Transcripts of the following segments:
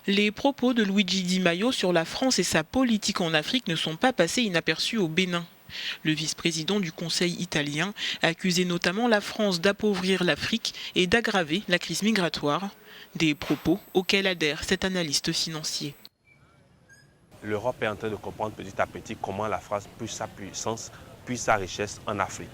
Les propos de Luigi Di Maio sur la France et sa politique en Afrique ne sont pas passés inaperçus au Bénin. Le vice-président du Conseil italien a accusé notamment la France d'appauvrir l'Afrique et d'aggraver la crise migratoire, des propos auxquels adhère cet analyste financier. L'Europe est en train de comprendre petit à petit comment la France puise sa puissance, puise sa richesse en Afrique.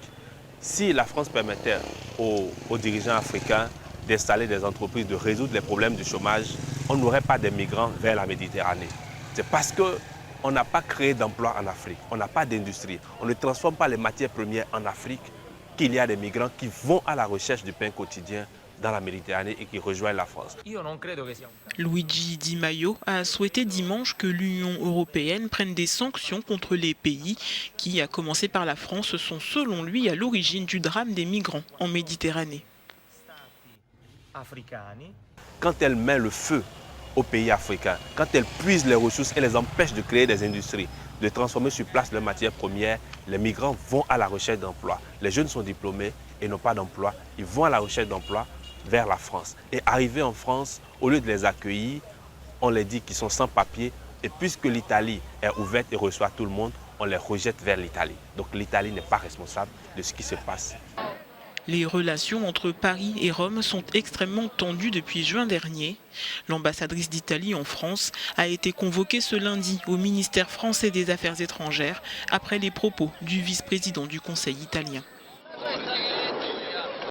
Si la France permettait aux dirigeants africains d'installer des entreprises, de résoudre les problèmes du chômage, on n'aurait pas des migrants vers la Méditerranée. C'est parce qu'on n'a pas créé d'emplois en Afrique, on n'a pas d'industrie, on ne transforme pas les matières premières en Afrique qu'il y a des migrants qui vont à la recherche du pain quotidien dans la Méditerranée et qui rejoignent la France. Luigi Di Maio a souhaité dimanche que l'Union européenne prenne des sanctions contre les pays qui, à commencer par la France, sont selon lui à l'origine du drame des migrants en Méditerranée. Quand elle met le feu aux pays africains, quand elle puise les ressources et les empêche de créer des industries, de transformer sur place leurs matières premières, les migrants vont à la recherche d'emploi. Les jeunes sont diplômés et n'ont pas d'emploi. Ils vont à la recherche d'emploi vers la France. Et arrivés en France, au lieu de les accueillir, on les dit qu'ils sont sans papier. Et puisque l'Italie est ouverte et reçoit tout le monde, on les rejette vers l'Italie. Donc l'Italie n'est pas responsable de ce qui se passe. Les relations entre Paris et Rome sont extrêmement tendues depuis juin dernier. L'ambassadrice d'Italie en France a été convoquée ce lundi au ministère français des Affaires étrangères après les propos du vice-président du Conseil italien.